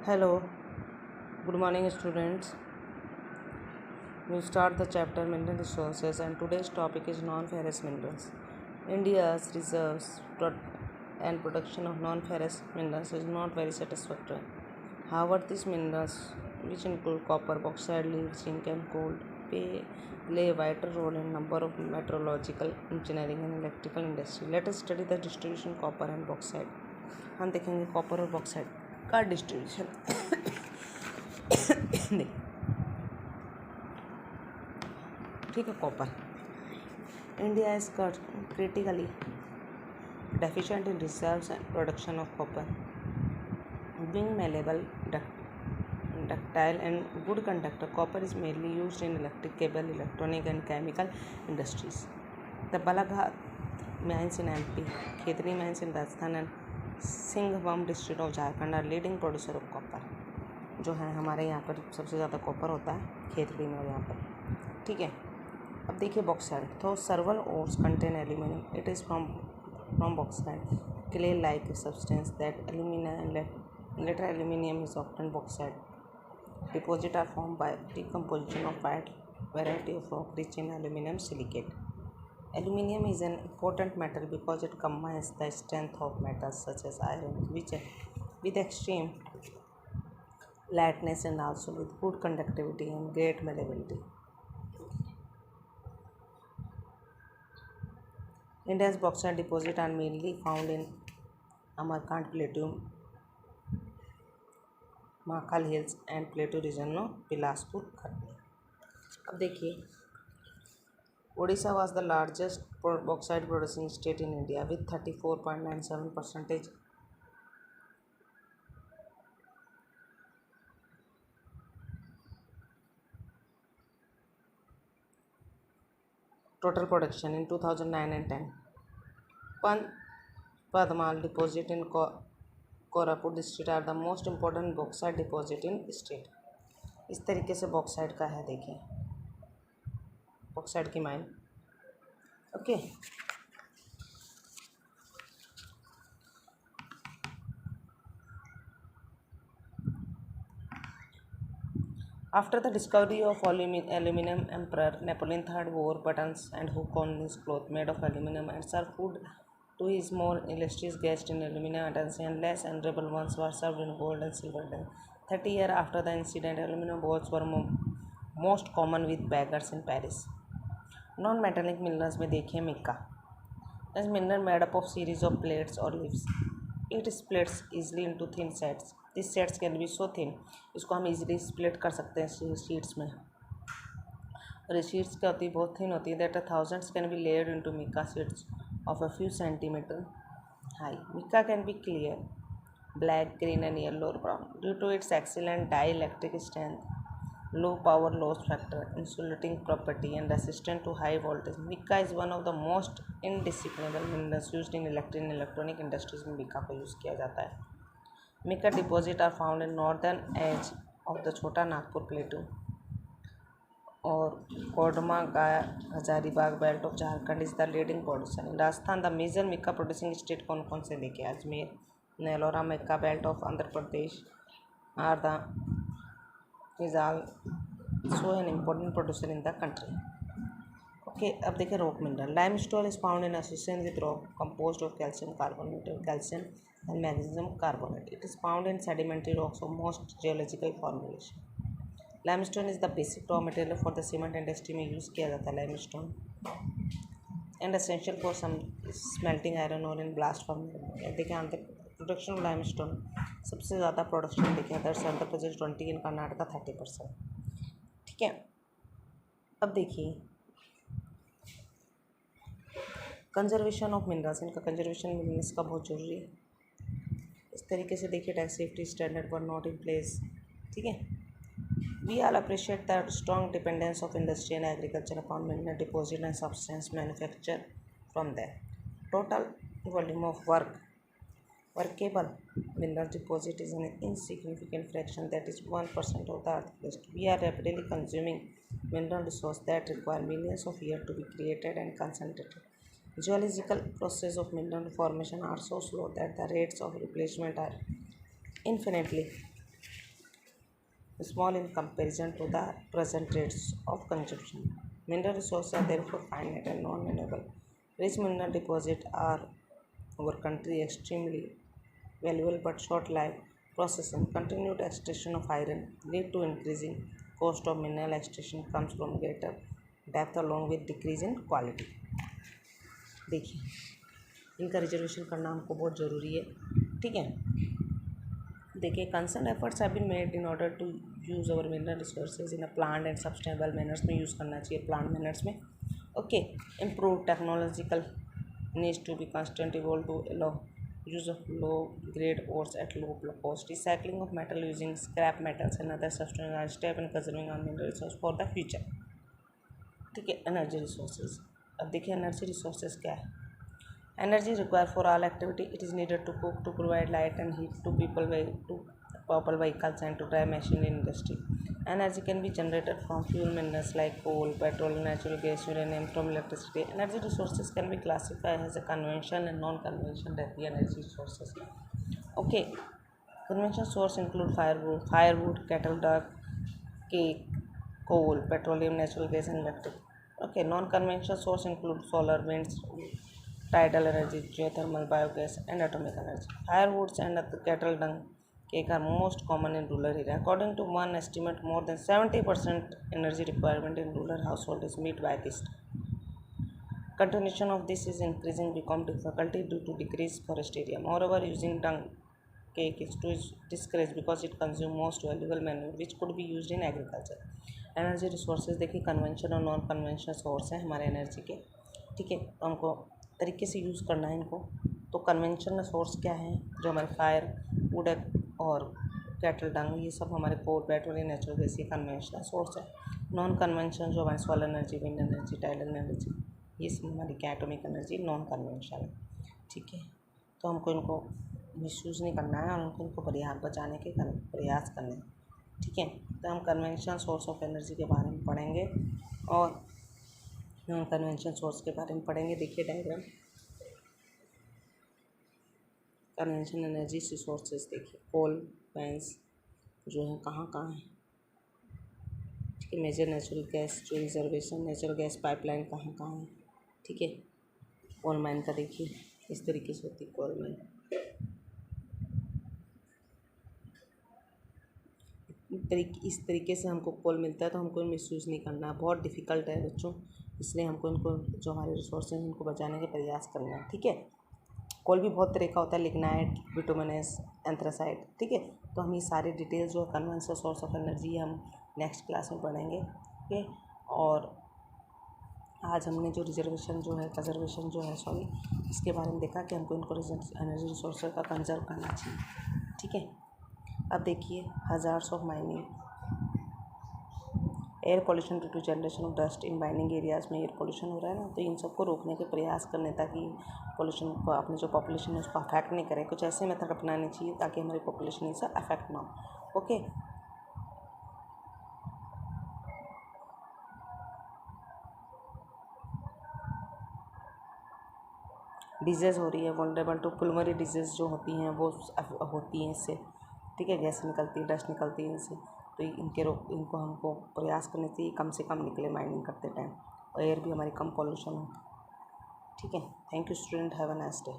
Hello, good morning, students. We start the chapter Mineral Resources, and today's topic is non-ferrous minerals. India's reserves and production of non-ferrous minerals is not very satisfactory. However, these minerals, which include copper, bauxite, lead, zinc, and gold, play a vital role in a number of meteorological, engineering, and electrical industry. Let us study the distribution of copper and bauxite. हम देखेंगे copper और bauxite का distribution. ठीक है. Copper, India is critically deficient in reserves and production of copper. Being malleable, ductile and good conductor, copper is mainly used in electric cable, electronic and chemical industries. The Balaghat mines in MP, Khetri mines in Rajasthan and Singhbhum district of Jharkhand are leading producer of copper. जो है हमारे यहाँ पर सबसे ज़्यादा copper होता है खेतड़ी में और यहाँ पर. ठीक है. अब देखिए बॉक्साइड. तो several ores contain aluminium. It is from bauxite clay like substance that later aluminum is often bauxite. Deposits are formed by decomposition of wide variety of rock rich in aluminum silicate. Aluminum is an important metal because it combines the strength of metals such as iron with extreme lightness and also with good conductivity and great malleability. India's bauxite deposits are mainly found in Amarkand Plateau, Makhal Hills and Plateau region of Bilaspur, Khatni. अब देखिए, Odisha was the largest bauxite producing state in India with 34.97% total production in 2009 and 10. Padmal deposit in Koraput district are the most important bauxite deposit in state. इस तरीके से bauxite का है. देखिए bauxite की mine. Okay. After the discovery of aluminum, Emperor Napoleon III wore buttons and hook on his cloth made of aluminum and served food to his more illustrious guests in aluminum utensils, and less honorable ones were served in gold and silver. 30 years after the incident, aluminum bowls were most common with beggars in Paris. Non-metallic minerals में देखिए Mika. This mineral made up of series of plates or leaves. It splits easily into thin sets. These sets can be so thin. इसको हम easily split कर सकते हैं sheets में. और ये शीट्स क्या होती है, बहुत थिन होती है. That thousands can be layered into mica sheets of a few centimeters high. Mica can be clear, black, green and yellow or brown. Due to its excellent dielectric strength, low power loss factor, insulating property and resistant to high voltage, mica is one of the most indispensable minerals used in electronic industries. में mica को use किया जाता है. Mica deposits are found in northern edge of the छोटा Nagpur plateau और Koderma Hazaribagh belt of Jharkhand is the leading producer. In Rajasthan the major mica producing state कौन कौन से देखिए, Ajmer, Nellore. Mica belt of Andhra Pradesh are the is also an important producer in the country. Okay, अब देखिए rock mineral. Limestone is found in association with rock composed of calcium carbonate, calcium and magnesium carbonate. It is found in sedimentary rocks of most geological formation. Limestone is the basic raw material for the cement industry में use किया जाता है limestone, and essential for some smelting iron और in blast furnace. देखिए Andhra production of limestone सबसे ज़्यादा production देखिए others Andhra Pradesh 20, इन कर्नाटका 30%. ठीक है. अब देखिए कंजर्वेशन ऑफ मिनरल्स. इनका कंजर्वेशन मिनरल्स का बहुत जरूरी है. इस तरीके से देखिए tax safety standard were not in place. ठीक है. We all appreciate the strong dependence of industry and agriculture upon mineral deposit and substance manufactured from there. Total volume of workable mineral deposit is an insignificant fraction, that is 1% of the earth crust. We are rapidly consuming mineral resources that require millions of years to be created and concentrated. Geological process of mineral formation are so slow that the rates of replacement are infinitely small in comparison to the present rates of consumption. Mineral resources are therefore finite and non-renewable. Rich mineral deposits are our country extremely valuable but short-lived. Processing continued extraction of iron lead to increasing cost of mineral extraction comes from greater depth along with decrease in quality. देखिए, इनका reservation करना हमको बहुत ज़रूरी है, ठीक है। देखिए, concern efforts have been made in order to use our mineral resources in a planned and sustainable manners में यूज़ करना चाहिए, प्लांट मैनर्स में। Okay, improve technological needs to be constant evolve to allow use of low grade ores at low cost. Recycling of metal using scrap metals and other substances are step in conserving our mineral resource for the future. ठीक है, energy resources. अब देखिए energy resources क्या है। Energy require for all activity, it is needed to cook, to provide light and heat to people vehicles and to drive machine in industry. Energy can be generated from fuel minerals like coal, petrol, natural gas, uranium from electricity. Energy resources can be classified as a conventional and non-conventional energy resources. Okay, conventional source include firewood, cattle dung, cake, coal, petroleum, natural gas, and electric. Okay, non-conventional source include solar, winds, tidal energy, geothermal, biogas, and atomic energy. Firewoods and cattle dung cake are most common in rural area. According to one estimate, more than 70% energy requirement in rural household is met by this. Continuation of this is increasing become difficulty due to decreased forest area. Moreover, using dung cake is to discouraged because it consumes most valuable manure which could be used in agriculture. Energy resources देखिए conventional और non conventional source हैं हमारे energy के, ठीक है। तो हमको तरीके से यूज़ करना है इनको। तो कन्वेंशनल सोर्स क्या है, जो हमारे फायर वुड और कैटल डंग, ये सब हमारे कोल, पेट्रोल, नेचुरल गैस, ये कन्वेंशनल सोर्स है। नॉन कन्वेंशनल जो हमारे solar energy, wind energy, tidal energy, ये सब हमारी एटॉमिक एनर्जी नॉन कन्वेंशनल है, ठीक है। तो हमको इनको मिसयूज़ नहीं करना है और इनको बचाने के प्रयास करने हैं, ठीक है। तो हम कन्वेंशनल सोर्स ऑफ एनर्जी के बारे में पढ़ेंगे और नॉन कन्वेंशनल सोर्स के बारे में पढ़ेंगे। देखिए डायग्राम, कन्वेंशनल एनर्जी रिसोर्सेज देखिए, कोल पैंस जो है कहाँ है, ठीक है। मेजर नेचुरल गैस जो रिजर्वेशन, नेचुरल गैस पाइपलाइन कहाँ है, ठीक है। कोल माइन का देखिए इस तरीके से होती है कोल माइन, इस तरीके से हमको कोल मिलता है। तो हमको मिसयूज़ नहीं करना है, बहुत डिफ़िकल्ट है बच्चों, इसलिए हमको इनको जो हमारे रिसोर्सेज हैं उनको बचाने के प्रयास करना है, ठीक है। कोल भी बहुत तरह का होता है, लिग्नाइट, बिटुमिनस, एंथ्रासाइट, ठीक है। तो हम ये सारे डिटेल्स जो कन्वेंशनल सोर्स ऑफ एनर्जी हम नेक्स्ट क्लास में पढ़ेंगे, ठीक है। और आज हमने जो कंजर्वेशन जो है इसके बारे में देखा कि हमको इनको एनर्जी रिसोर्स का कंजर्व करना चाहिए, ठीक है। अब देखिए hazards of mining, air pollution due to generation of dust in mining areas में एयर पोल्यूशन हो रहा है ना, तो इन सबको रोकने के प्रयास करने ताकि पोल्यूशन को अपनी जो पॉपुलेशन है उसको अफेक्ट नहीं करे। कुछ ऐसे मेथड अपनाने चाहिए ताकि हमारी पॉपुलेशन इससे अफेक्ट ना हो, ओके। डिजीज़ हो रही है वल्नरेबल टू पुल्मोनरी डिजीज़ जो होती हैं वो होती हैं इससे, ठीक है। गैस निकलती है, डस्ट निकलती है इनसे, तो इनको हमको प्रयास करने चाहिए कम से कम निकले माइनिंग करते टाइम, और एयर भी हमारी कम पॉल्यूशन हो, ठीक है। Thank you student, have a nice day.